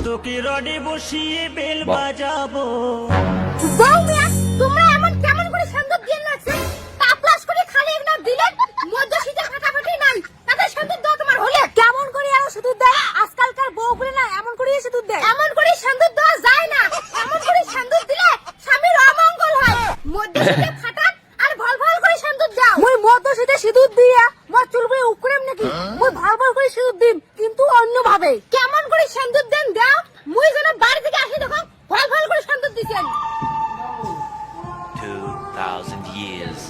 তোকে রডে বসিয়ে বেল বাজাবো। তোমরা এমন কেমন করে সন্দুক দিয়ে লাগছে? তাপলাস করে খালি একটা দিলে মধ্যে শীতে ফাটাফাটি নাই, তাতে সন্দুক দাও তোমার হলে কেমন করে আর সন্দুক দেয়? আজকালকার বউগুলো না এমন করে সন্দুক দেয়। এমন করে সন্দুক দেওয়া যায় না। এমন করে সন্দুক দিলে স্বামীর অমঙ্গল হয়। মধ্যে শীতে ফাটাত আর ভল ভল করে সন্দুক দাও। মই মধ্যে শীতে সিঁদুর দিয়া মোর চুলগুলো উকড়েম নাকি? মই ভল ভল করে সিঁদুর দিম, কিন্তু অন্য ভাবে। কেমন করে সন্দুক দেন দাও? মই যেন বাড়ি থেকে আসি দেখো ভল ভল করে সন্দুক দিছেন। 2000 years.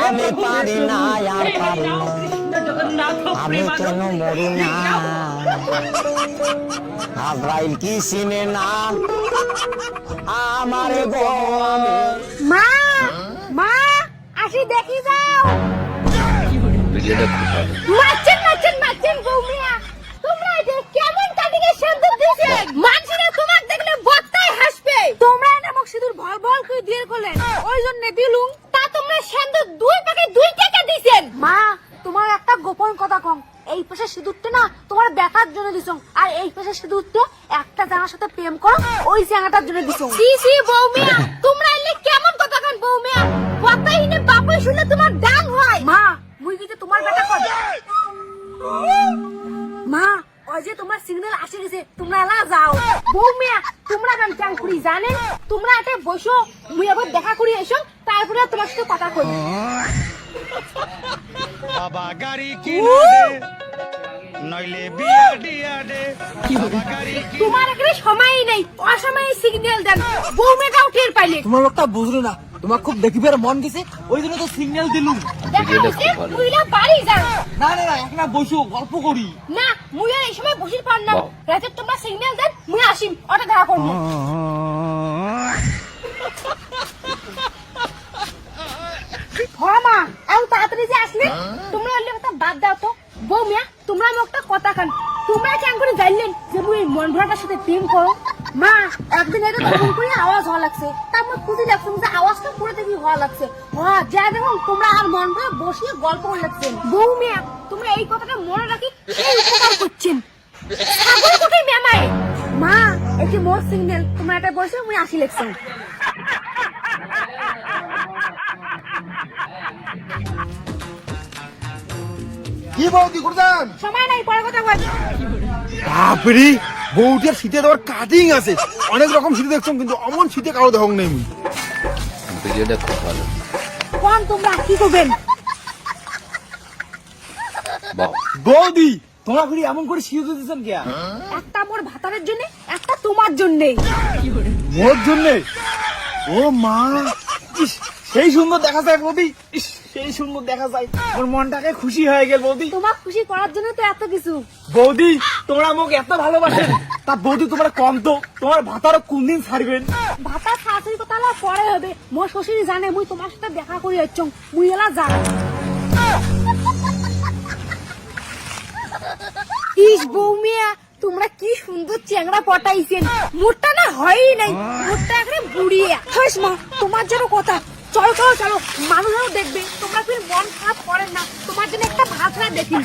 আমি পারি না আর পারি না, আমি কেন মরি না? আব্রাইল কি চিনে না আমার গো? মা মা আসি দেখি যাও। ভিডিওটা খুব ভালো। মাছেন বৌমিয়া, তোমরা এটা কেমন কাটিকে সিঁদুর দিছে? মানুষরা তোমাক দেখলে বত্তায় হাসবে। তোমরা না মোক সিঁদুর ভল ভল করে দিয়ে করলেন, ওই জন্য দিলুম। তা তোমরা সিঁদুর দুই পাকে দুই টাকা দিছেন। মা তোমার একটা গোপন কথা কম, এই পাশে সিঁদুরটা না তোমার বেকার জন্য দিছো, আর এই পাশে সিঁদুরটা একটা জানার সাথে প্রেম করো ওই জানাটার জন্য দিছো। সি বৌমিয়া, তোমরা এলে কেমন কথা কন বৌমিয়া? কথাই নে বাপই শুনলে তোমার দাম হয়। মা মুই কি তোমার বেটা কর? মা ওই যে তোমার সিগন্যাল আসে গেছে, তোমরা এলা যাও। বৌমিয়া তোমরা গান চাং করি জানেন? তোমরা এতে বসো, মুই আবার দেখা করি এসো, তারপরে তোমার সাথে কথা কই। বাবা গাড়ি কিনা দে, নইলে বিয়া দিয়া দে। বাবা গাড়ি তোমার এখানে সময়ই নেই, অসময়ে সিগন্যাল দেন। বৌমিয়াটাও টের পাইলে। তোমার লোকটা বুঝলো না, তোমার খুব দেখিবার মন গেছে, ওই জন্য তো সিগন্যাল দিলুম। দেখা ভিডিওটা হচ্ছে খুব ভালো। তুইলা বাড়ি যাও। না একটা বসো, গল্প করি। না মুই আর এই সময় বসির পার না। বাহ। রাতে তোমরা সিগন্যাল দেন, মুই আসিম, ওটা দেখা করবো। হ্যাঁ মা, আও তাড়াতাড়ি যে আসলে। তোমরা এলে কথা বাদ দাও তো। বৌমিয়া তোমরা আমি একটা কথা কান, তোমরা কেন করে জানলেন যে মুই মন ভরাটার সাথে প্রেম করো? মা একদিন এটা ফোন করে আওয়াজ হওয়া লাগছে, তারপর খুঁজে লাগছে যে আওয়াজটা পুরো থেকে হওয়া লাগছে। হ্যাঁ যা দেখুন তোমরা আর মন ভরে বসিয়ে গল্প করে লাগছেন। বৌমিয়া তোমরা এই কথাটা মনে রাখি এই উপকার করছেন। ছাগল কোথায় মেমায়? মা এই যে মোর সিগন্যাল, তোমরা এটা বসে মুই আসি লাগছে। কি বৌদি করছেন? সময় নাই, পরে কথা বল। বাপরে, বৌটির শীতে দেওয়ার কাটিং আছে। অনেক রকম শীতে দেখছো, কিন্তু অমন শীতে কারো দেখো নেই। ভিডিওটা খুব ভালো। কোন তোমরা কি করবেন? বাহ। বৌদি তোমরা ঘুরি এমন করে সিঁদুর দিচ্ছেন কে? একটা মোর ভাতারের জন্য, একটা তোমার জন্য। মোর জন্যে? ও মা, ইস, সেই সুন্দর দেখা যায় বৌদি, ইস, সেই সুন্দর দেখা যায়। ওর মনটাকে খুশি হয়ে গেল বৌদি। তোমার খুশি করার জন্য তো এত কিছু। বৌদি তোমরা আমাকে এত ভালোবাসেন, তা বৌদি তোমার কম তো, তোমার ভাতারও কোন দিন ছাড়বেন? ভাতা শাশুড়ি কথা হলো পরে হবে। মোর শ্বশুরি জানে মুই তোমার সাথে দেখা করি যাচ্ছ, মুই এলা যাই। ইস বৌমিয়া তোমরা কি সুন্দর চ্যাংড়া পটাইছেন। মোটটা না হয়ই নাই, মোটটা এখানে বুড়িয়ে। হইস মা তোমার জন্য কথা। চলো মানুষও দেখবে, তোমরা ফির মন খারাপ করেন না। তোমার জন্য একটা ভাত দেখি।